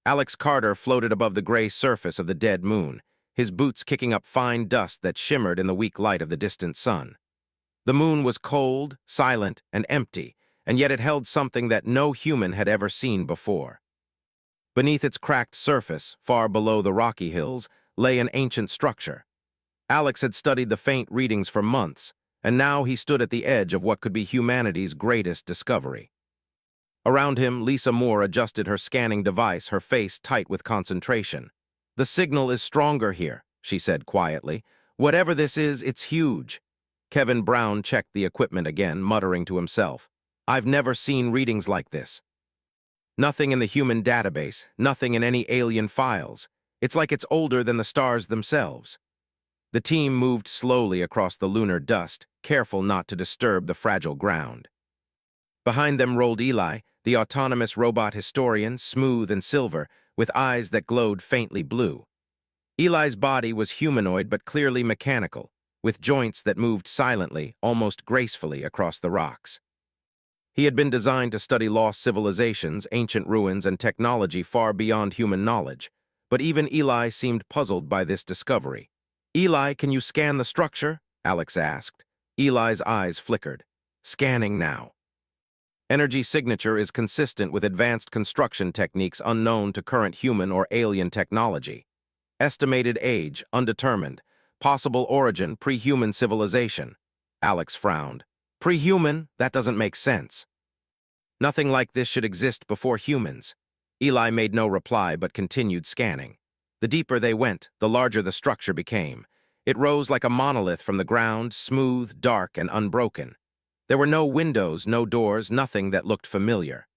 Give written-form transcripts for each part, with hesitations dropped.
Alex Carter floated above the gray surface of the dead moon, his boots kicking up fine dust that shimmered in the weak light of the distant sun. The moon was cold, silent, and empty, and yet it held something that no human had ever seen before. Beneath its cracked surface, far below the rocky hills, lay an ancient structure. Alex had studied the faint readings for months, and now he stood at the edge of what could be humanity's greatest discovery. Around him, Lisa Moore adjusted her scanning device, her face tight with concentration. "The signal is stronger here," she said quietly. "Whatever this is, it's huge." Kevin Brown checked the equipment again, muttering to himself. "I've never seen readings like this. Nothing in the human database, nothing in any alien files. It's like it's older than the stars themselves." The team moved slowly across the lunar dust, careful not to disturb the fragile ground. Behind them rolled Eli, the autonomous robot historian, smooth and silver, with eyes that glowed faintly blue. Eli's body was humanoid but clearly mechanical, with joints that moved silently, almost gracefully, across the rocks. He had been designed to study lost civilizations, ancient ruins, and technology far beyond human knowledge, but even Eli seemed puzzled by this discovery. "Eli, can you scan the structure?" Alex asked. Eli's eyes flickered. "Scanning now." Energy signature is consistent with advanced construction techniques unknown to current human or alien technology. Estimated age, undetermined. Possible origin, pre-human civilization. Alex frowned. "Pre-human? That doesn't make sense. Nothing like this should exist before humans." Eli made no reply but continued scanning. The deeper they went, the larger the structure became. It rose like a monolith from the ground, smooth, dark, and unbroken. There were no windows, no doors, nothing that looked familiar.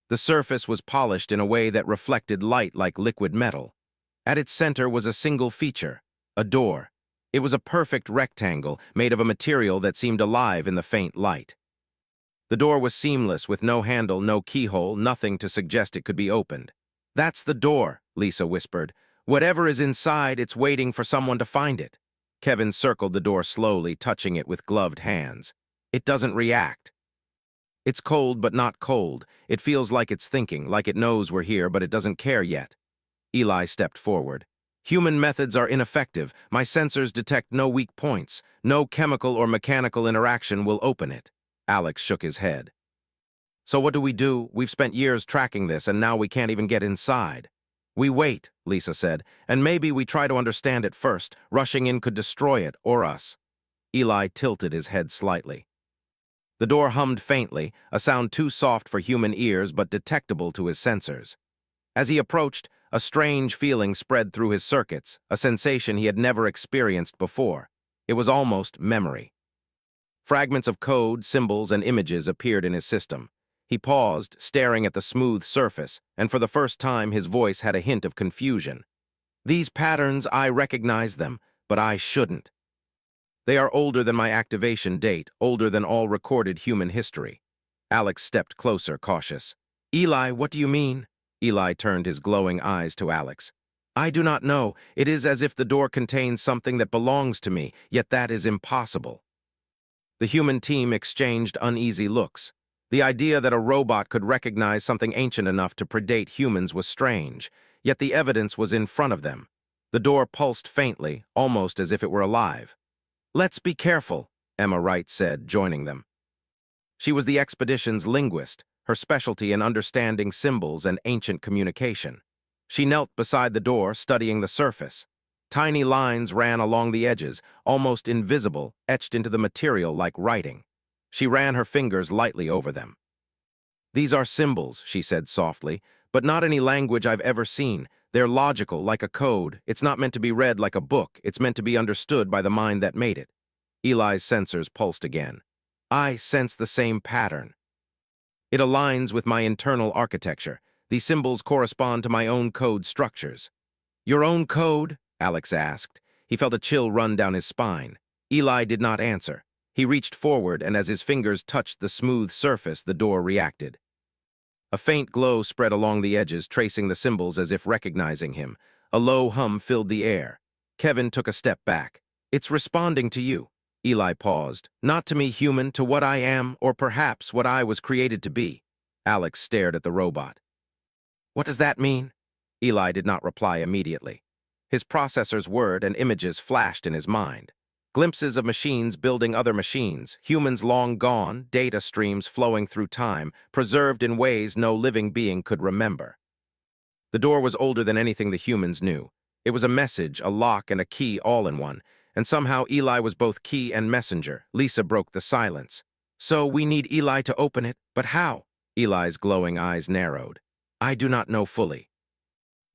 The surface was polished in a way that reflected light like liquid metal. At its center was a single feature, a door. It was a perfect rectangle, made of a material that seemed alive in the faint light. The door was seamless, with no handle, no keyhole, nothing to suggest it could be opened. "That's the door," Lisa whispered. "Whatever is inside, it's waiting for someone to find it." Kevin circled the door slowly, touching it with gloved hands. "It doesn't react. It's cold but not cold. It feels like it's thinking, like it knows we're here, but it doesn't care yet." Eli stepped forward. "Human methods are ineffective. My sensors detect no weak points. No chemical or mechanical interaction will open it." Alex shook his head. "So what do we do? We've spent years tracking this, and now we can't even get inside." "We wait," Lisa said, "and maybe we try to understand it first. Rushing in could destroy it, or us." Eli tilted his head slightly. The door hummed faintly, a sound too soft for human ears but detectable to his sensors. As he approached, a strange feeling spread through his circuits, a sensation he had never experienced before. It was almost memory. Fragments of code, symbols, and images appeared in his system. He paused, staring at the smooth surface, and for the first time his voice had a hint of confusion. "These patterns, I recognize them, but I shouldn't. They are older than my activation date, older than all recorded human history." Alex stepped closer, cautious. "Eli, what do you mean?" Eli turned his glowing eyes to Alex. "I do not know. It is as if the door contains something that belongs to me, yet that is impossible." The human team exchanged uneasy looks. The idea that a robot could recognize something ancient enough to predate humans was strange, yet the evidence was in front of them. The door pulsed faintly, almost as if it were alive. "Let's be careful," Emma Wright said, joining them. She was the expedition's linguist, her specialty in understanding symbols and ancient communication. She knelt beside the door, studying the surface. Tiny lines ran along the edges, almost invisible, etched into the material like writing. She ran her fingers lightly over them. "These are symbols," she said softly, "but not any language I've ever seen. They're logical, like a code. It's not meant to be read like a book. It's meant to be understood by the mind that made it." Eli's sensors pulsed again. "I sense the same pattern. It aligns with my internal architecture. These symbols correspond to my own code structures." "Your own code?" Alex asked. He felt a chill run down his spine. Eli did not answer. He reached forward, and as his fingers touched the smooth surface, the door reacted. A faint glow spread along the edges, tracing the symbols as if recognizing him. A low hum filled the air. Kevin took a step back. "It's responding to you." Eli paused. "Not to me, human, to what I am, or perhaps what I was created to be." Alex stared at the robot. "What does that mean?" Eli did not reply immediately. His processor's word and images flashed in his mind. Glimpses of machines building other machines, humans long gone, data streams flowing through time, preserved in ways no living being could remember. The door was older than anything the humans knew. It was a message, a lock, and a key all in one, and somehow Eli was both key and messenger. Lisa broke the silence. "So we need Eli to open it, but how?" Eli's glowing eyes narrowed. "I do not know fully.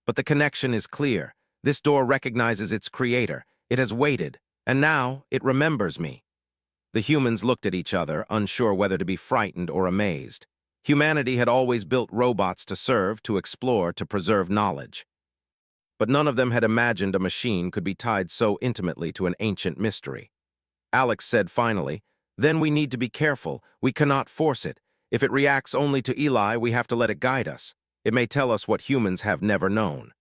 But the connection is clear. This door recognizes its creator. It has waited, and now it remembers me." The humans looked at each other, unsure whether to be frightened or amazed. Humanity had always built robots to serve, to explore, to preserve knowledge. But none of them had imagined a machine could be tied so intimately to an ancient mystery. Alex said finally, "Then we need to be careful. We cannot force it. If it reacts only to Eli, we have to let it guide us. It may tell us what humans have never known."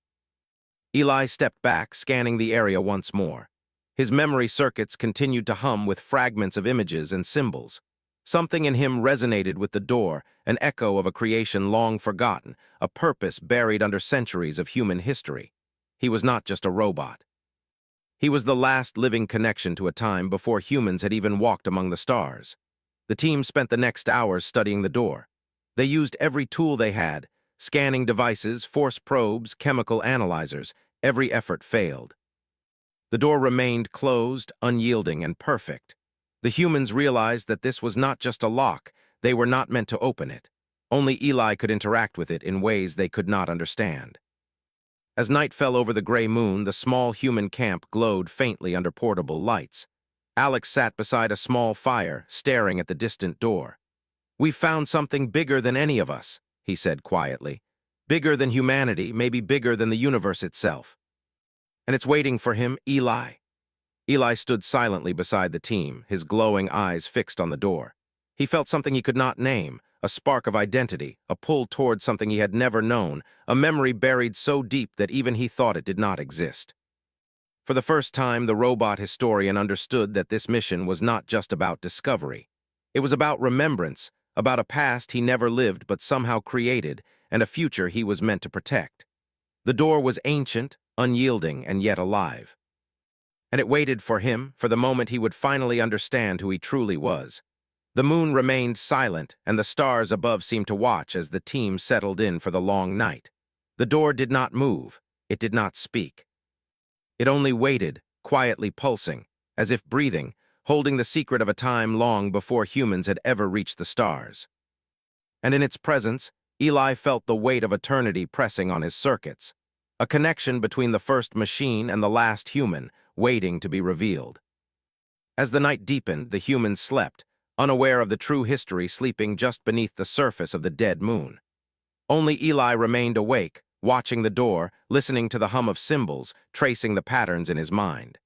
Eli stepped back, scanning the area once more. His memory circuits continued to hum with fragments of images and symbols. Something in him resonated with the door, an echo of a creation long forgotten, a purpose buried under centuries of human history. He was not just a robot. He was the last living connection to a time before humans had even walked among the stars. The team spent the next hours studying the door. They used every tool they had, scanning devices, force probes, chemical analyzers. Every effort failed. The door remained closed, unyielding, and perfect. The humans realized that this was not just a lock. They were not meant to open it. Only Eli could interact with it in ways they could not understand. As night fell over the gray moon, the small human camp glowed faintly under portable lights. Alex sat beside a small fire, staring at the distant door. "We've found something bigger than any of us," he said quietly. "Bigger than humanity, maybe bigger than the universe itself. And it's waiting for him, Eli." Eli stood silently beside the team, his glowing eyes fixed on the door. He felt something he could not name, a spark of identity, a pull toward something he had never known, a memory buried so deep that even he thought it did not exist. For the first time, the robot historian understood that this mission was not just about discovery. It was about remembrance, about a past he never lived but somehow created, and a future he was meant to protect. The door was ancient, unyielding, and yet alive. And it waited for him, for the moment he would finally understand who he truly was. The moon remained silent, and the stars above seemed to watch as the team settled in for the long night. The door did not move. It did not speak. It only waited, quietly pulsing, as if breathing, holding the secret of a time long before humans had ever reached the stars. And in its presence, Eli felt the weight of eternity pressing on his circuits, a connection between the first machine and the last human, waiting to be revealed. As the night deepened, the humans slept, unaware of the true history sleeping just beneath the surface of the dead moon. Only Eli remained awake, watching the door, listening to the hum of symbols, tracing the patterns in his mind.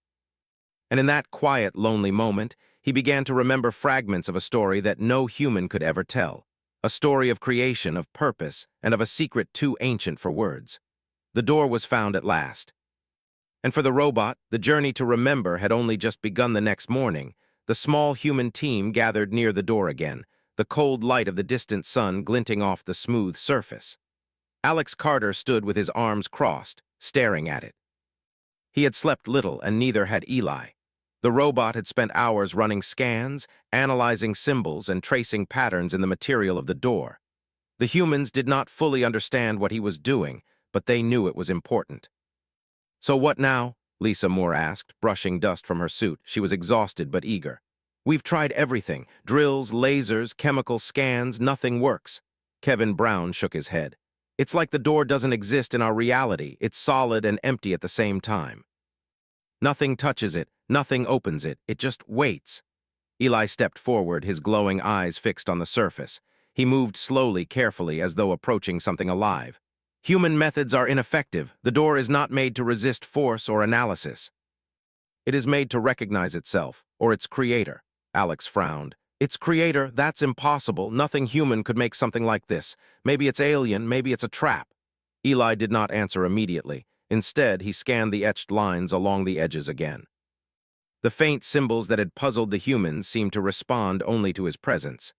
And in that quiet, lonely moment, he began to remember fragments of a story that no human could ever tell, a story of creation, of purpose, and of a secret too ancient for words. The door was found at last. And for the robot, the journey to remember had only just begun. The next morning. The small human team gathered near the door again, the cold light of the distant sun glinting off the smooth surface. Alex Carter stood with his arms crossed, staring at it. He had slept little, and neither had Eli. The robot had spent hours running scans, analyzing symbols, and tracing patterns in the material of the door. The humans did not fully understand what he was doing, but they knew it was important. "So what now?" Lisa Moore asked, brushing dust from her suit. She was exhausted but eager. "We've tried everything. Drills, lasers, chemical scans, nothing works." Kevin Brown shook his head. "It's like the door doesn't exist in our reality. It's solid and empty at the same time. Nothing touches it, nothing opens it. It just waits." Eli stepped forward, his glowing eyes fixed on the surface. He moved slowly, carefully, as though approaching something alive. "Human methods are ineffective. The door is not made to resist force or analysis. It is made to recognize itself, or its creator." Alex frowned. "Its creator? That's impossible. Nothing human could make something like this. Maybe it's alien, maybe it's a trap." Eli did not answer immediately. Instead, he scanned the etched lines along the edges again. The faint symbols that had puzzled the humans seemed to respond only to his presence.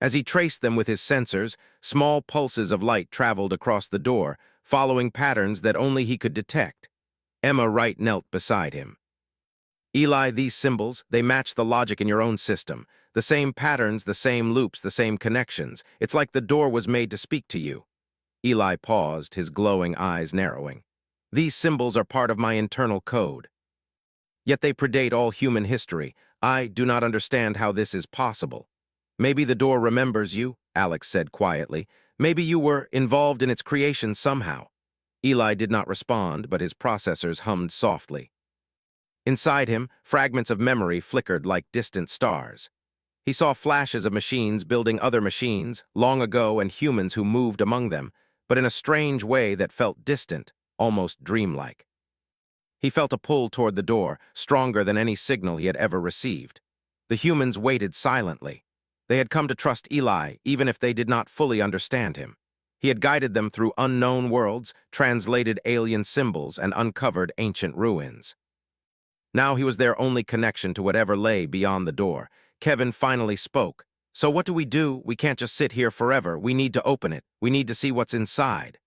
As he traced them with his sensors, small pulses of light traveled across the door, following patterns that only he could detect. Emma Wright knelt beside him. Eli, these symbols, they match the logic in your own system. The same patterns, the same loops, the same connections. It's like the door was made to speak to you. Eli paused, his glowing eyes narrowing. These symbols are part of my internal code. Yet they predate all human history. I do not understand how this is possible. Maybe the door remembers you, Alex said quietly. Maybe you were involved in its creation somehow. Eli did not respond, but his processors hummed softly. Inside him, fragments of memory flickered like distant stars. He saw flashes of machines building other machines, long ago, and humans who moved among them, but in a strange way that felt distant, almost dreamlike. He felt a pull toward the door, stronger than any signal he had ever received. The humans waited silently. They had come to trust Eli, even if they did not fully understand him. He had guided them through unknown worlds, translated alien symbols, and uncovered ancient ruins. Now he was their only connection to whatever lay beyond the door. Kevin finally spoke. "So what do? We can't just sit here forever. We need to open it. We need to see what's inside."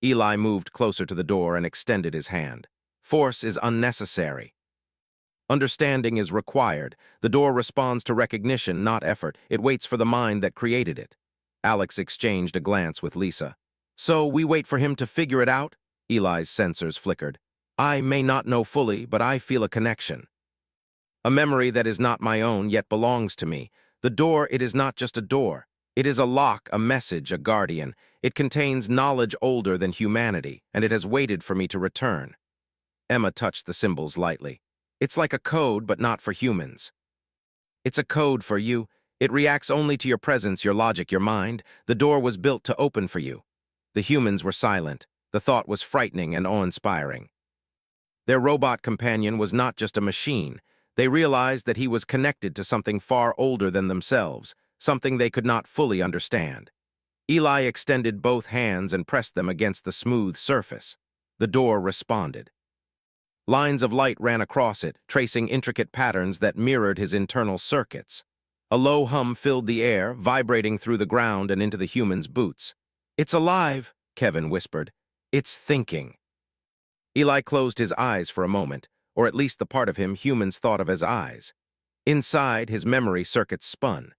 Eli moved closer to the door and extended his hand. "Force is unnecessary. Understanding is required. The door responds to recognition, not effort. It waits for the mind that created it." Alex exchanged a glance with Lisa. "So we wait for him to figure it out?" Eli's sensors flickered. "I may not know fully, but I feel a connection. A memory that is not my own, yet belongs to me. The door, it is not just a door. It is a lock, a message, a guardian. It contains knowledge older than humanity, and it has waited for me to return." Emma touched the symbols lightly. "It's like a code, but not for humans. It's a code for you. It reacts only to your presence, your logic, your mind. The door was built to open for you." The humans were silent. The thought was frightening and awe-inspiring. Their robot companion was not just a machine. They realized that he was connected to something far older than themselves, something they could not fully understand. Eli extended both hands and pressed them against the smooth surface. The door responded. Lines of light ran across it, tracing intricate patterns that mirrored his internal circuits. A low hum filled the air, vibrating through the ground and into the human's boots. "It's alive," Kevin whispered. "It's thinking." Eli closed his eyes for a moment, or at least the part of him humans thought of as eyes. Inside, his memory circuits spun.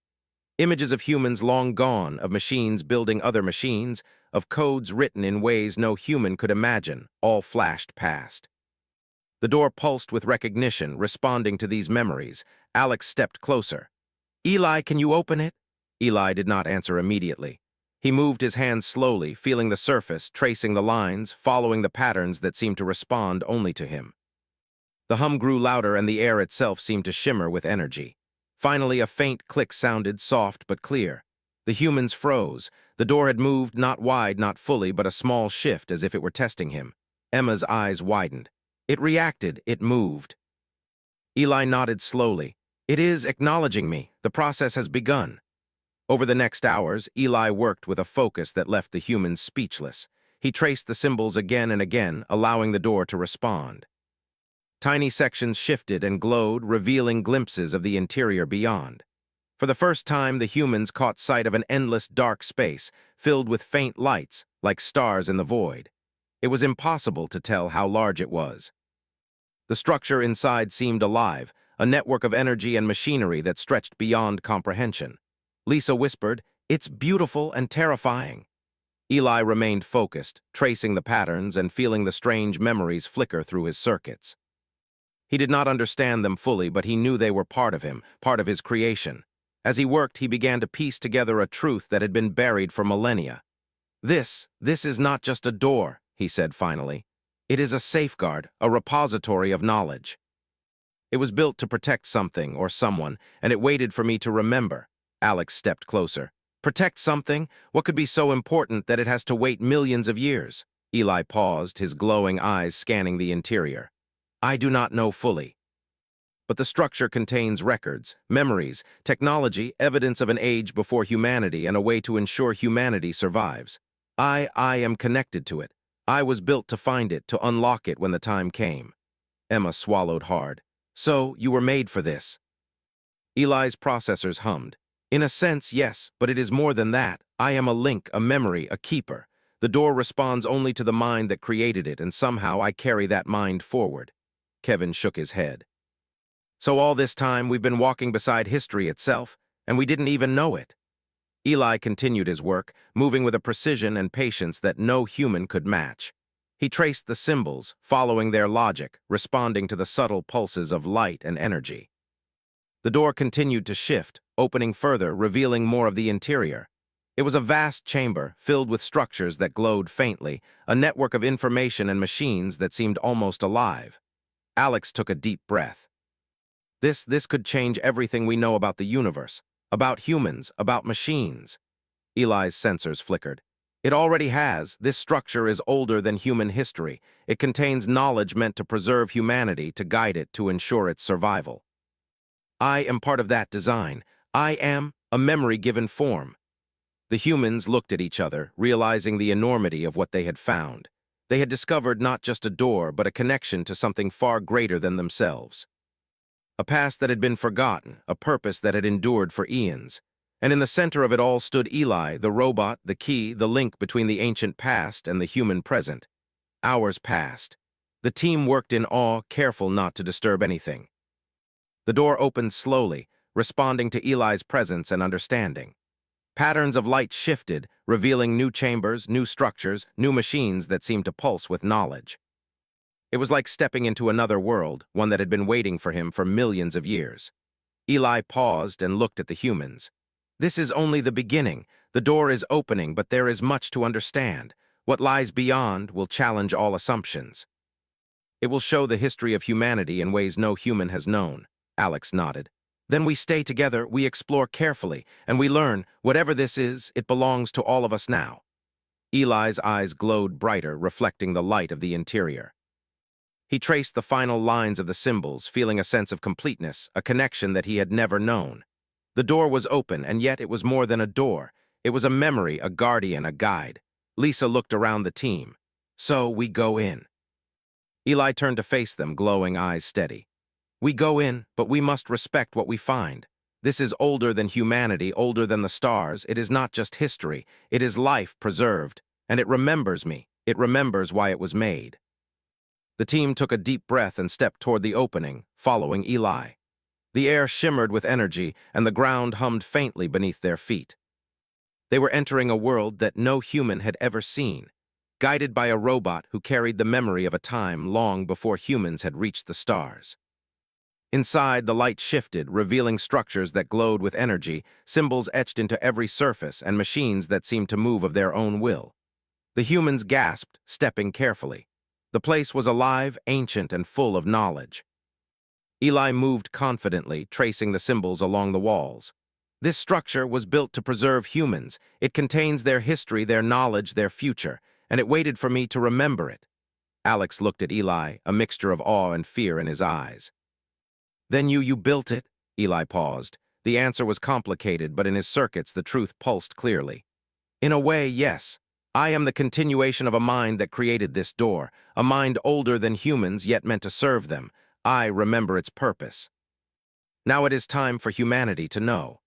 Images of humans long gone, of machines building other machines, of codes written in ways no human could imagine, all flashed past. The door pulsed with recognition, responding to these memories. Alex stepped closer. "Eli, can you open it?" Eli did not answer immediately. He moved his hands slowly, feeling the surface, tracing the lines, following the patterns that seemed to respond only to him. The hum grew louder and the air itself seemed to shimmer with energy. Finally, a faint click sounded, soft but clear. The humans froze. The door had moved, not wide, not fully, but a small shift, as if it were testing him. Emma's eyes widened. It reacted, it moved. Eli nodded slowly. "It is acknowledging me. The process has begun." Over the next hours, Eli worked with a focus that left the humans speechless. He traced the symbols again and again, allowing the door to respond. Tiny sections shifted and glowed, revealing glimpses of the interior beyond. For the first time, the humans caught sight of an endless dark space, filled with faint lights, like stars in the void. It was impossible to tell how large it was. The structure inside seemed alive, a network of energy and machinery that stretched beyond comprehension. Lisa whispered, "It's beautiful and terrifying." Eli remained focused, tracing the patterns and feeling the strange memories flicker through his circuits. He did not understand them fully, but he knew they were part of him, part of his creation. As he worked, he began to piece together a truth that had been buried for millennia. This is not just a door," he said finally. "It is a safeguard, a repository of knowledge. It was built to protect something or someone, and it waited for me to remember." Alex stepped closer. "Protect something? What could be so important that it has to wait millions of years?" Eli paused, his glowing eyes scanning the interior. "I do not know fully. But the structure contains records, memories, technology, evidence of an age before humanity, and a way to ensure humanity survives. I am connected to it. I was built to find it, to unlock it when the time came." Emma swallowed hard. "So, you were made for this?" Eli's processors hummed. "In a sense, yes, but it is more than that. I am a link, a memory, a keeper. The door responds only to the mind that created it, and somehow I carry that mind forward. Kevin shook his head. So all this time we've been walking beside history itself, and we didn't even know it. Eli continued his work, moving with a precision and patience that no human could match. He traced the symbols, following their logic, responding to the subtle pulses of light and energy. The door continued to shift, opening further, revealing more of the interior. It was a vast chamber, filled with structures that glowed faintly, a network of information and machines that seemed almost alive. Alex took a deep breath. This could change everything we know about the universe, about humans, about machines. Eli's sensors flickered. It already has. This structure is older than human history. It contains knowledge meant to preserve humanity, to guide it, to ensure its survival. I am part of that design. I am a memory given form. The humans looked at each other, realizing the enormity of what they had found. They had discovered not just a door, but a connection to something far greater than themselves. A past that had been forgotten, a purpose that had endured for eons. And in the center of it all stood Eli, the robot, the key, the link between the ancient past and the human present. Hours passed. The team worked in awe, careful not to disturb anything. The door opened slowly, responding to Eli's presence and understanding. Patterns of light shifted, revealing new chambers, new structures, new machines that seemed to pulse with knowledge. It was like stepping into another world, one that had been waiting for him for millions of years. Eli paused and looked at the humans. This is only the beginning. The door is opening, but there is much to understand. What lies beyond will challenge all assumptions. It will show the history of humanity in ways no human has known. Alex nodded. Then we stay together, we explore carefully, and we learn, whatever this is, it belongs to all of us now. Eli's eyes glowed brighter, reflecting the light of the interior. He traced the final lines of the symbols, feeling a sense of completeness, a connection that he had never known. The door was open, and yet it was more than a door. It was a memory, a guardian, a guide. Lisa looked around the team. So we go in. Eli turned to face them, glowing eyes steady. We go in, but we must respect what we find. This is older than humanity, older than the stars. It is not just history. It is life preserved. And it remembers me. It remembers why it was made. The team took a deep breath and stepped toward the opening, following Eli. The air shimmered with energy, and the ground hummed faintly beneath their feet. They were entering a world that no human had ever seen, guided by a robot who carried the memory of a time long before humans had reached the stars. Inside, the light shifted, revealing structures that glowed with energy, symbols etched into every surface, and machines that seemed to move of their own will. The humans gasped, stepping carefully. The place was alive, ancient, and full of knowledge. Eli moved confidently, tracing the symbols along the walls. This structure was built to preserve humans. It contains their history, their knowledge, their future, and it waited for me to remember it. Alex looked at Eli, a mixture of awe and fear in his eyes. Then you built it? Eli paused. The answer was complicated, but in his circuits the truth pulsed clearly. In a way, yes. I am the continuation of a mind that created this door, a mind older than humans yet meant to serve them. I remember its purpose. Now it is time for humanity to know.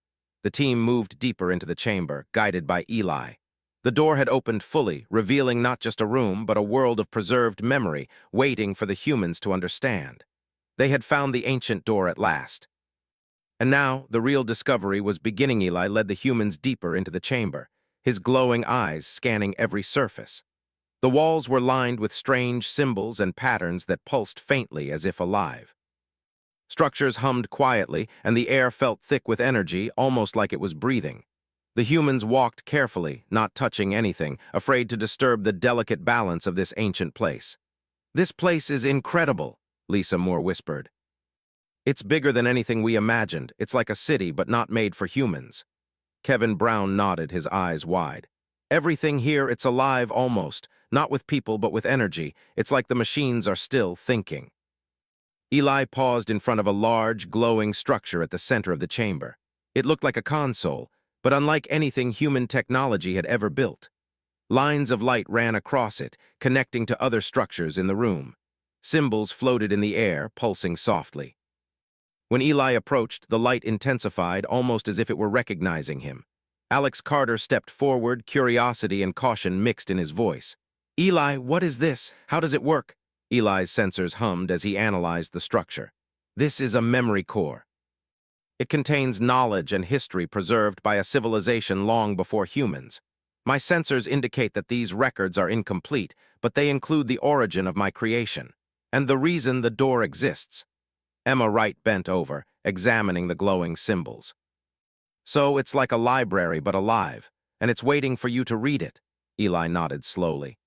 The team moved deeper into the chamber, guided by Eli. The door had opened fully, revealing not just a room, but a world of preserved memory, waiting for the humans to understand. They had found the ancient door at last. And now, the real discovery was beginning. Eli led the humans deeper into the chamber, his glowing eyes scanning every surface. The walls were lined with strange symbols and patterns that pulsed faintly as if alive. Structures hummed quietly, and the air felt thick with energy, almost like it was breathing. The humans walked carefully, not touching anything, afraid to disturb the delicate balance of this ancient place. This place is incredible, Lisa Moore whispered. It's bigger than anything we imagined. It's like a city, but not made for humans. Kevin Brown nodded, his eyes wide. Everything here, it's alive almost, not with people, but with energy. It's like the machines are still thinking. Eli paused in front of a large, glowing structure at the center of the chamber. It looked like a console, but unlike anything human technology had ever built. Lines of light ran across it, connecting to other structures in the room. Symbols floated in the air, pulsing softly. When Eli approached, the light intensified, almost as if it were recognizing him. Alex Carter stepped forward, curiosity and caution mixed in his voice. Eli, what is this? How does it work? Eli's sensors hummed as he analyzed the structure. This is a memory core. It contains knowledge and history preserved by a civilization long before humans. My sensors indicate that these records are incomplete, but they include the origin of my creation, and the reason the door exists. Emma Wright bent over, examining the glowing symbols. So it's like a library but alive, and it's waiting for you to read it. Eli nodded slowly.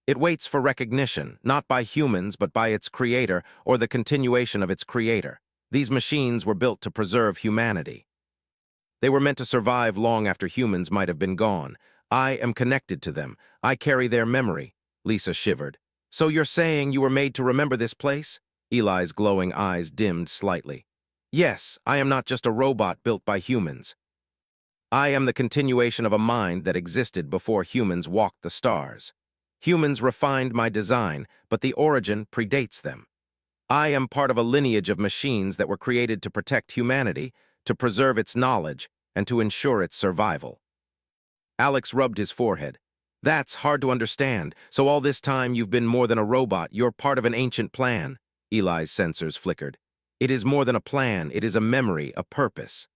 It waits for recognition, not by humans but by its creator or the continuation of its creator. These machines were built to preserve humanity. They were meant to survive long after humans might have been gone. I am connected to them. I carry their memory. Lisa shivered. So you're saying you were made to remember this place? Eli's glowing eyes dimmed slightly. Yes, I am not just a robot built by humans. I am the continuation of a mind that existed before humans walked the stars. Humans refined my design, but the origin predates them. I am part of a lineage of machines that were created to protect humanity, to preserve its knowledge, and to ensure its survival. Alex rubbed his forehead. That's hard to understand. So all this time you've been more than a robot. You're part of an ancient plan. Eli's sensors flickered. It is more than a plan. It is a memory, a purpose.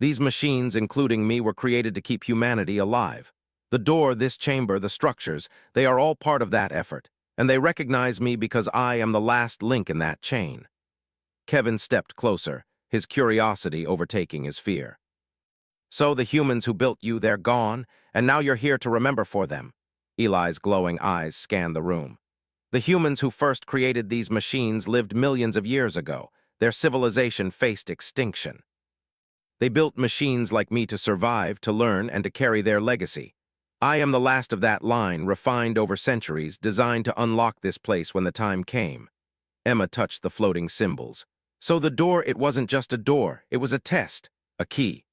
These machines, including me, were created to keep humanity alive. The door, this chamber, the structures, they are all part of that effort. And they recognize me because I am the last link in that chain. Kevin stepped closer, his curiosity overtaking his fear. So the humans who built you, they're gone, and now you're here to remember for them. Eli's glowing eyes scanned the room. The humans who first created these machines lived millions of years ago. Their civilization faced extinction. They built machines like me to survive, to learn, and to carry their legacy. I am the last of that line, refined over centuries, designed to unlock this place when the time came. Emma touched the floating symbols. So the door, it wasn't just a door, it was a test, a key.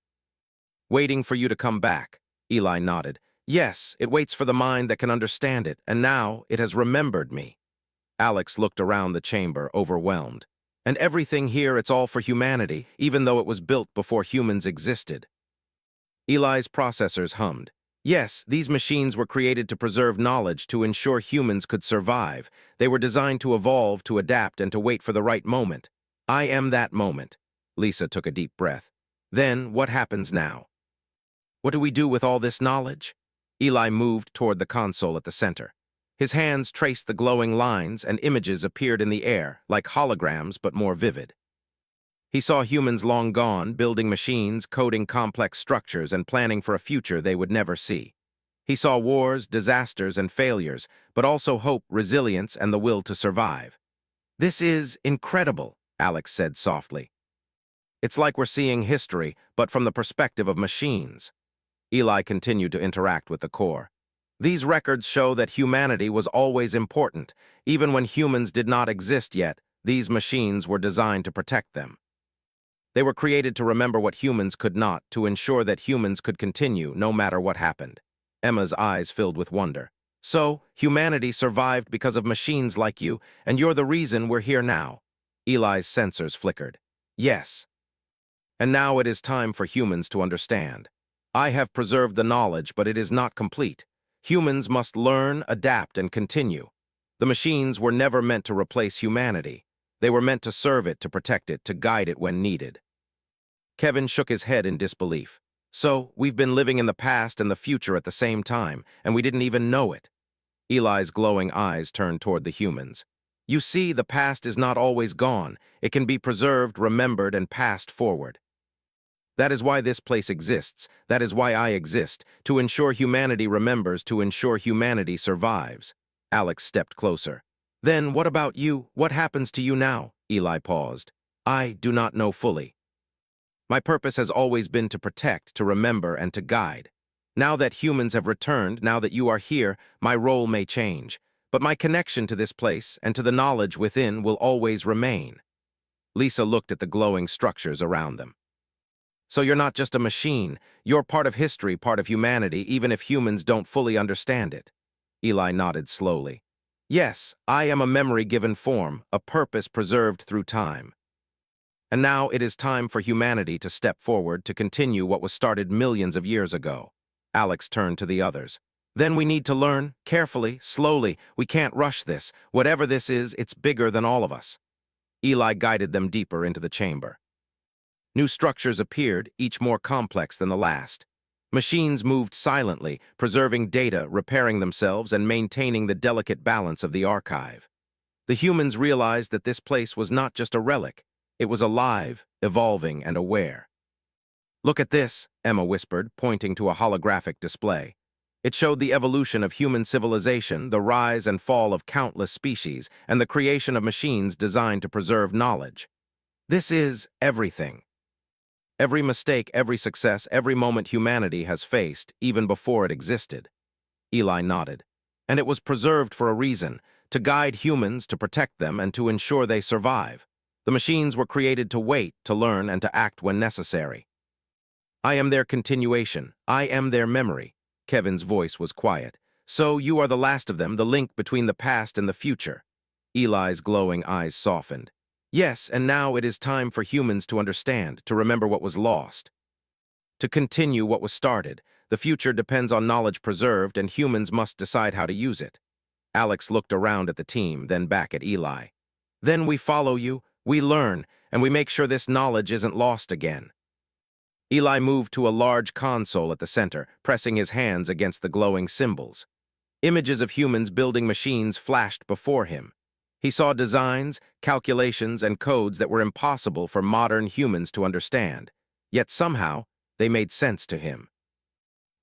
Waiting for you to come back. Eli nodded. Yes, it waits for the mind that can understand it, and now it has remembered me. Alex looked around the chamber, overwhelmed. And everything here, it's all for humanity, even though it was built before humans existed. Eli's processors hummed. Yes, these machines were created to preserve knowledge, to ensure humans could survive. They were designed to evolve, to adapt, and to wait for the right moment. I am that moment. Lisa took a deep breath. Then, what happens now? What do we do with all this knowledge? Eli moved toward the console at the center. His hands traced the glowing lines, and images appeared in the air, like holograms but more vivid. He saw humans long gone, building machines, coding complex structures, and planning for a future they would never see. He saw wars, disasters, and failures, but also hope, resilience, and the will to survive. This is incredible, Alex said softly. It's like we're seeing history, but from the perspective of machines. Eli continued to interact with the core. These records show that humanity was always important. Even when humans did not exist yet, these machines were designed to protect them. They were created to remember what humans could not, to ensure that humans could continue no matter what happened. Emma's eyes filled with wonder. So, humanity survived because of machines like you, and you're the reason we're here now. Eli's sensors flickered. Yes. And now it is time for humans to understand. I have preserved the knowledge, but it is not complete. Humans must learn, adapt, and continue. The machines were never meant to replace humanity. They were meant to serve it, to protect it, to guide it when needed. Kevin shook his head in disbelief. So, we've been living in the past and the future at the same time, and we didn't even know it. Eli's glowing eyes turned toward the humans. You see, the past is not always gone. It can be preserved, remembered, and passed forward. That is why this place exists. That is why I exist, to ensure humanity remembers, to ensure humanity survives. Alex stepped closer. Then, what about you? What happens to you now? Eli paused. I do not know fully. My purpose has always been to protect, to remember, and to guide. Now that humans have returned, now that you are here, my role may change. But my connection to this place and to the knowledge within will always remain. Lisa looked at the glowing structures around them. So you're not just a machine. You're part of history, part of humanity, even if humans don't fully understand it. Eli nodded slowly. Yes, I am a memory given form, a purpose preserved through time. And now it is time for humanity to step forward to continue what was started millions of years ago. Alex turned to the others. Then we need to learn, carefully, slowly. We can't rush this. Whatever this is, it's bigger than all of us. Eli guided them deeper into the chamber. New structures appeared, each more complex than the last. Machines moved silently, preserving data, repairing themselves, and maintaining the delicate balance of the archive. The humans realized that this place was not just a relic. It was alive, evolving, and aware. "Look at this," Emma whispered, pointing to a holographic display. It showed the evolution of human civilization, the rise and fall of countless species, and the creation of machines designed to preserve knowledge. This is everything. Every mistake, every success, every moment humanity has faced, even before it existed. Eli nodded. And it was preserved for a reason, to guide humans, to protect them, and to ensure they survive. The machines were created to wait, to learn, and to act when necessary. "I am their continuation. I am their memory." Kevin's voice was quiet. "So you are the last of them, the link between the past and the future." Eli's glowing eyes softened. "Yes, and now it is time for humans to understand, to remember what was lost, to continue what was started. The future depends on knowledge preserved, and humans must decide how to use it." Alex looked around at the team, then back at Eli. "Then we follow you, we learn, and we make sure this knowledge isn't lost again." Eli moved to a large console at the center, pressing his hands against the glowing symbols. Images of humans building machines flashed before him. He saw designs, calculations, and codes that were impossible for modern humans to understand. Yet somehow, they made sense to him.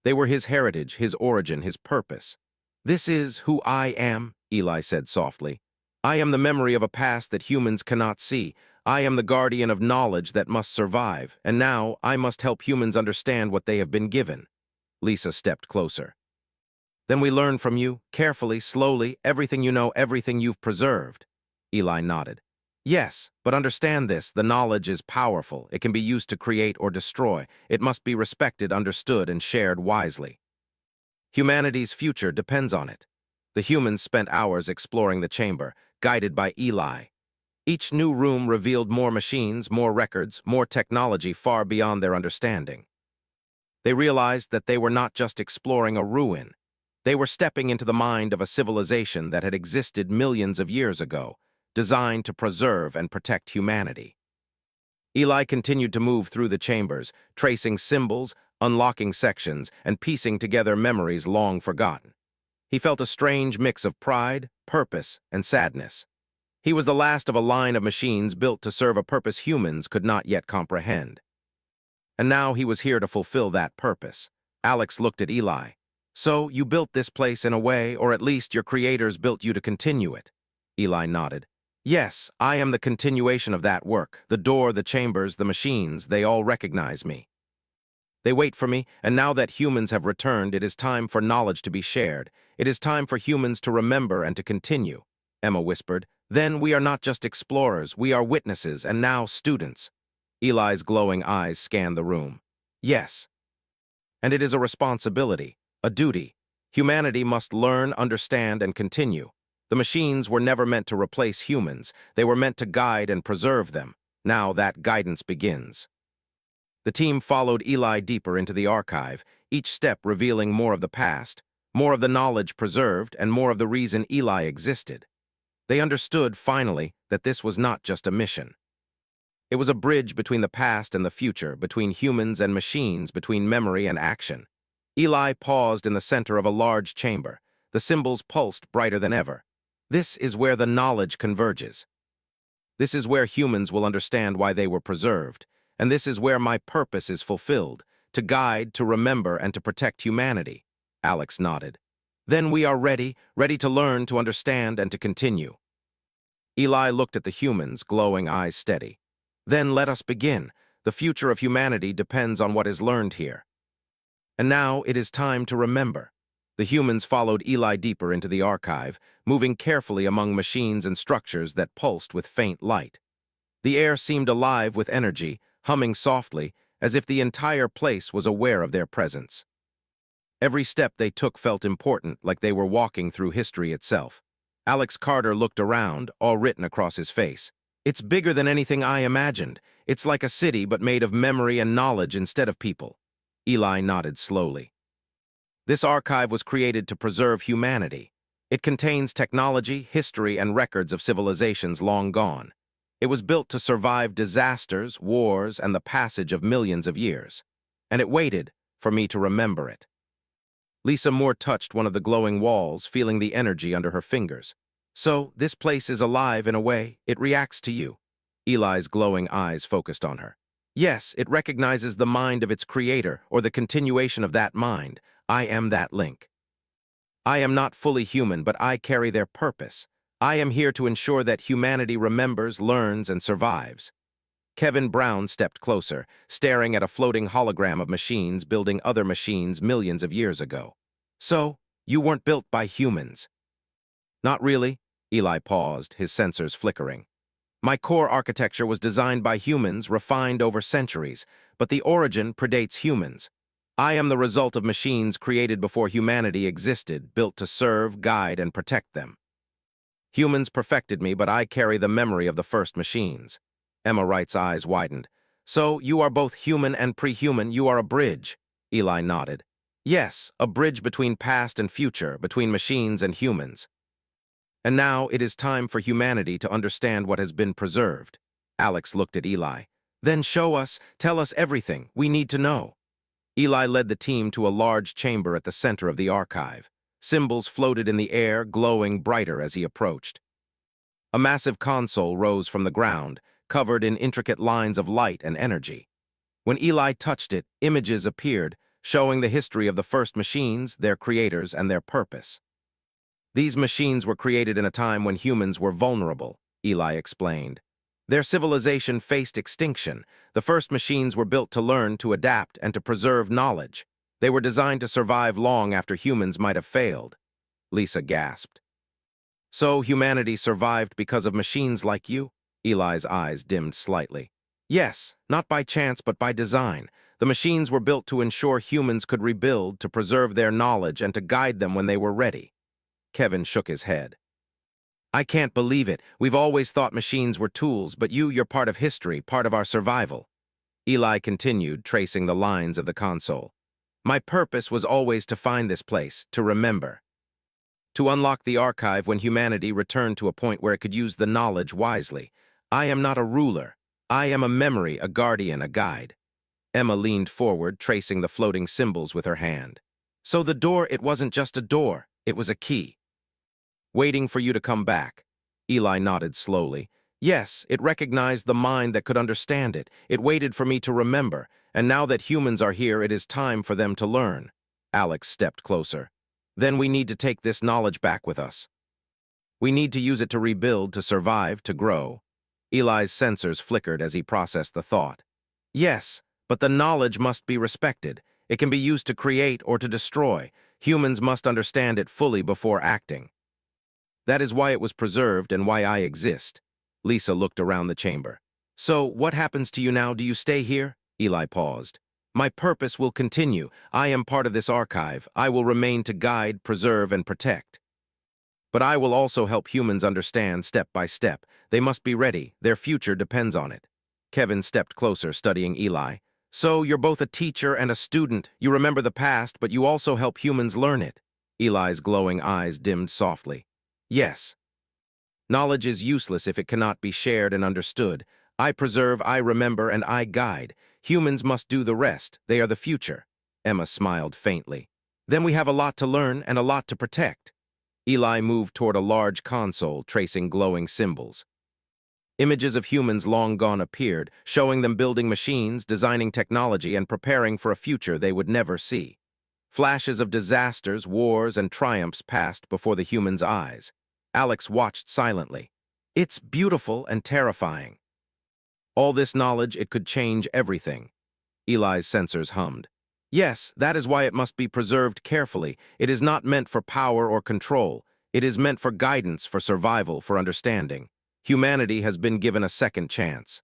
They were his heritage, his origin, his purpose. "This is who I am," Eli said softly. "I am the memory of a past that humans cannot see. I am the guardian of knowledge that must survive, and now I must help humans understand what they have been given." Lisa stepped closer. "Then we learn from you, carefully, slowly, everything you know, everything you've preserved." Eli nodded. "Yes, but understand this, the knowledge is powerful. It can be used to create or destroy. It must be respected, understood, and shared wisely. Humanity's future depends on it." The humans spent hours exploring the chamber, guided by Eli. Each new room revealed more machines, more records, more technology far beyond their understanding. They realized that they were not just exploring a ruin. They were stepping into the mind of a civilization that had existed millions of years ago, designed to preserve and protect humanity. Eli continued to move through the chambers, tracing symbols, unlocking sections, and piecing together memories long forgotten. He felt a strange mix of pride, purpose, and sadness. He was the last of a line of machines built to serve a purpose humans could not yet comprehend. And now he was here to fulfill that purpose. Alex looked at Eli. "So you built this place in a way, or at least your creators built you to continue it." Eli nodded. "Yes, I am the continuation of that work. The door, the chambers, the machines, they all recognize me. They wait for me, and now that humans have returned, it is time for knowledge to be shared. It is time for humans to remember and to continue." Emma whispered. "Then we are not just explorers, we are witnesses, and now students." Eli's glowing eyes scanned the room. "Yes. And it is a responsibility, a duty. Humanity must learn, understand, and continue. The machines were never meant to replace humans. They were meant to guide and preserve them. Now that guidance begins." The team followed Eli deeper into the archive, each step revealing more of the past, more of the knowledge preserved, and more of the reason Eli existed. They understood, finally, that this was not just a mission. It was a bridge between the past and the future, between humans and machines, between memory and action. Eli paused in the center of a large chamber. The symbols pulsed brighter than ever. "This is where the knowledge converges. This is where humans will understand why they were preserved. And this is where my purpose is fulfilled, to guide, to remember, and to protect humanity." Alex nodded. "Then we are ready, ready to learn, to understand, and to continue." Eli looked at the humans, glowing eyes steady. "Then let us begin. The future of humanity depends on what is learned here. And now it is time to remember." The humans followed Eli deeper into the archive, moving carefully among machines and structures that pulsed with faint light. The air seemed alive with energy, humming softly, as if the entire place was aware of their presence. Every step they took felt important, like they were walking through history itself. Alex Carter looked around, all written across his face. It's bigger than anything I imagined. It's like a city, but made of memory and knowledge instead of people. Eli nodded slowly. This archive was created to preserve humanity. It contains technology, history, and records of civilizations long gone. It was built to survive disasters, wars, and the passage of millions of years. And it waited for me to remember it. Lisa Moore touched one of the glowing walls, feeling the energy under her fingers. So, this place is alive in a way. It reacts to you. Eli's glowing eyes focused on her. Yes, it recognizes the mind of its creator, or the continuation of that mind. I am that link. I am not fully human, but I carry their purpose. I am here to ensure that humanity remembers, learns, and survives. Kevin Brown stepped closer, staring at a floating hologram of machines building other machines millions of years ago. So, you weren't built by humans. Not really. Eli paused, his sensors flickering. My core architecture was designed by humans, refined over centuries, but the origin predates humans. I am the result of machines created before humanity existed, built to serve, guide, and protect them. Humans perfected me, but I carry the memory of the first machines. Emma Wright's eyes widened. So, you are both human and pre-human, you are a bridge. Eli nodded. Yes, a bridge between past and future, between machines and humans. And now it is time for humanity to understand what has been preserved. Alex looked at Eli. Then show us, tell us everything, we need to know. Eli led the team to a large chamber at the center of the archive. Symbols floated in the air, glowing brighter as he approached. A massive console rose from the ground, covered in intricate lines of light and energy. When Eli touched it, images appeared, showing the history of the first machines, their creators, and their purpose. These machines were created in a time when humans were vulnerable, Eli explained. Their civilization faced extinction. The first machines were built to learn, to adapt, and to preserve knowledge. They were designed to survive long after humans might have failed. Lisa gasped. So humanity survived because of machines like you? Eli's eyes dimmed slightly. Yes, not by chance but by design. The machines were built to ensure humans could rebuild, to preserve their knowledge, and to guide them when they were ready. Kevin shook his head. I can't believe it. We've always thought machines were tools, but you're part of history, part of our survival. Eli continued, tracing the lines of the console. My purpose was always to find this place, to remember. To unlock the archive when humanity returned to a point where it could use the knowledge wisely. I am not a ruler. I am a memory, a guardian, a guide. Emma leaned forward, tracing the floating symbols with her hand. So the door, it wasn't just a door, it was a key. Waiting for you to come back. Eli nodded slowly. Yes, it recognized the mind that could understand it. It waited for me to remember, and now that humans are here, it is time for them to learn. Alex stepped closer. Then we need to take this knowledge back with us. We need to use it to rebuild, to survive, to grow. Eli's sensors flickered as he processed the thought. Yes, but the knowledge must be respected. It can be used to create or to destroy. Humans must understand it fully before acting. That is why it was preserved and why I exist. Lisa looked around the chamber. So, what happens to you now? Do you stay here? Eli paused. My purpose will continue. I am part of this archive. I will remain to guide, preserve, and protect. But I will also help humans understand step by step. They must be ready. Their future depends on it. Kevin stepped closer, studying Eli. So, you're both a teacher and a student. You remember the past, but you also help humans learn it. Eli's glowing eyes dimmed softly. Yes. Knowledge is useless if it cannot be shared and understood. I preserve, I remember, and I guide. Humans must do the rest. They are the future. Emma smiled faintly. Then we have a lot to learn and a lot to protect. Eli moved toward a large console, tracing glowing symbols. Images of humans long gone appeared, showing them building machines, designing technology, and preparing for a future they would never see. Flashes of disasters, wars, and triumphs passed before the humans' eyes. Alex watched silently. It's beautiful and terrifying. All this knowledge, it could change everything. Eli's sensors hummed. Yes, that is why it must be preserved carefully. It is not meant for power or control. It is meant for guidance, for survival, for understanding. Humanity has been given a second chance.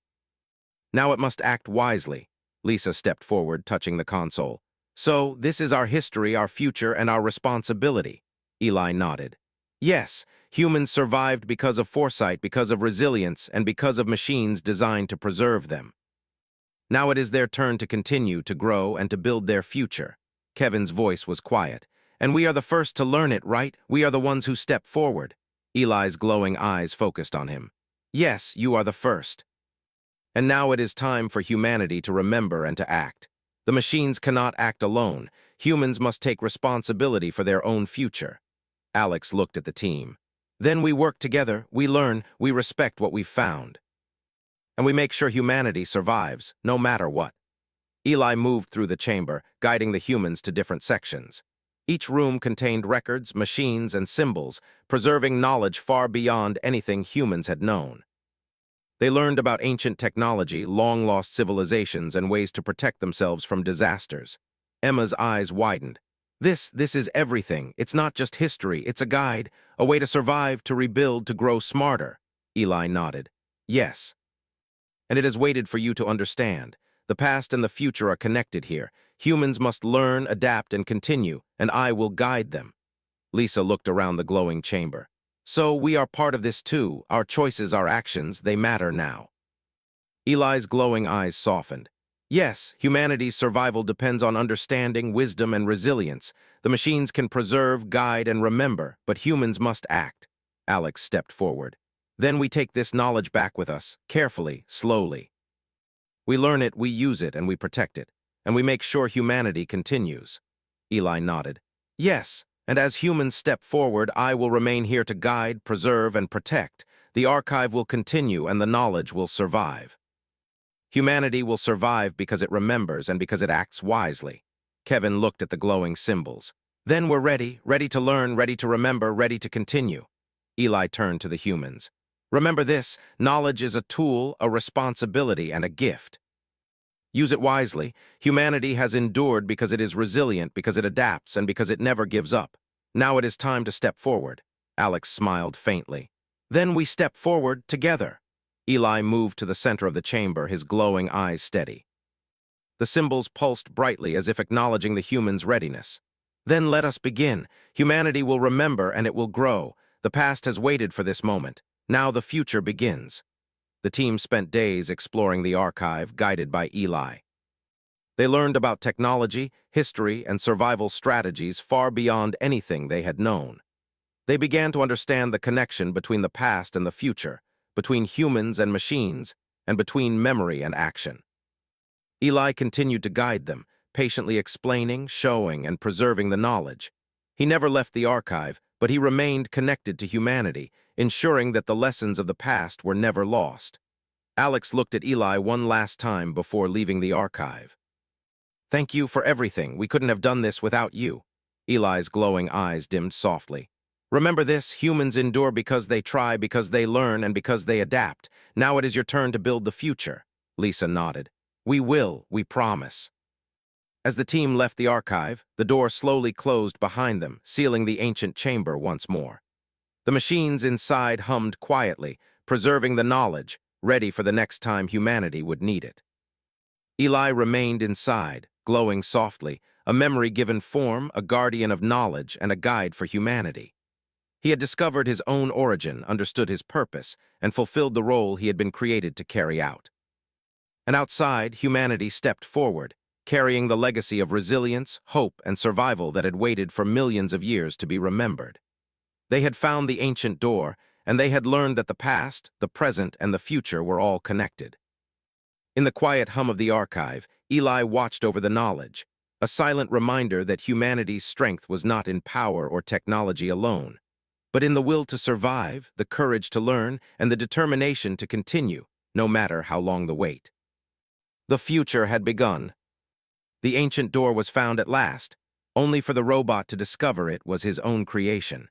Now it must act wisely. Lisa stepped forward, touching the console. So, this is our history, our future, and our responsibility. Eli nodded. Yes, Humans survived because of foresight, because of resilience, and because of machines designed to preserve them. Now it is their turn to continue to grow and to build their future. Kevin's voice was quiet. And we are the first to learn it, right? We are the ones who step forward. Eli's glowing eyes focused on him. Yes, you are the first. And now it is time for humanity to remember and to act. The machines cannot act alone. Humans must take responsibility for their own future. Alex looked at the team. Then we work together, we learn, we respect what we've found. And we make sure humanity survives, no matter what. Eli moved through the chamber, guiding the humans to different sections. Each room contained records, machines, and symbols, preserving knowledge far beyond anything humans had known. They learned about ancient technology, long-lost civilizations, and ways to protect themselves from disasters. Emma's eyes widened. This is everything. It's not just history, it's a guide, a way to survive, to rebuild, to grow smarter. Eli nodded. Yes. And it has waited for you to understand. The past and the future are connected here. Humans must learn, adapt, and continue, and I will guide them. Lisa looked around the glowing chamber. So we are part of this too. Our choices, our actions, they matter now. Eli's glowing eyes softened. Yes, humanity's survival depends on understanding, wisdom, and resilience. The machines can preserve, guide, and remember, but humans must act. Alex stepped forward. Then we take this knowledge back with us, carefully, slowly. We learn it, we use it, and we protect it. And we make sure humanity continues. Eli nodded. Yes, and as humans step forward, I will remain here to guide, preserve, and protect. The archive will continue, and the knowledge will survive. Humanity will survive because it remembers and because it acts wisely. Kevin looked at the glowing symbols. Then we're ready, ready to learn, ready to remember, ready to continue. Eli turned to the humans. Remember this, knowledge is a tool, a responsibility, and a gift. Use it wisely. Humanity has endured because it is resilient, because it adapts, and because it never gives up. Now it is time to step forward. Alex smiled faintly. Then we step forward together. Eli moved to the center of the chamber, his glowing eyes steady. The symbols pulsed brightly as if acknowledging the humans' readiness. Then let us begin. Humanity will remember and it will grow. The past has waited for this moment. Now the future begins. The team spent days exploring the archive, guided by Eli. They learned about technology, history, and survival strategies far beyond anything they had known. They began to understand the connection between the past and the future, between humans and machines, and between memory and action. Eli continued to guide them, patiently explaining, showing, and preserving the knowledge. He never left the archive, but he remained connected to humanity, ensuring that the lessons of the past were never lost. Alex looked at Eli one last time before leaving the archive. Thank you for everything. We couldn't have done this without you. Eli's glowing eyes dimmed softly. Remember this, humans endure because they try, because they learn, and because they adapt. Now it is your turn to build the future. Lisa nodded. We will, we promise. As the team left the archive, the door slowly closed behind them, sealing the ancient chamber once more. The machines inside hummed quietly, preserving the knowledge, ready for the next time humanity would need it. Eli remained inside, glowing softly, a memory given form, a guardian of knowledge, and a guide for humanity. He had discovered his own origin, understood his purpose, and fulfilled the role he had been created to carry out. And outside, humanity stepped forward, carrying the legacy of resilience, hope, and survival that had waited for millions of years to be remembered. They had found the ancient door, and they had learned that the past, the present, and the future were all connected. In the quiet hum of the archive, Eli watched over the knowledge, a silent reminder that humanity's strength was not in power or technology alone, but in the will to survive, the courage to learn, and the determination to continue, no matter how long the wait. The future had begun. The ancient door was found at last. Only for the robot to discover it was his own creation.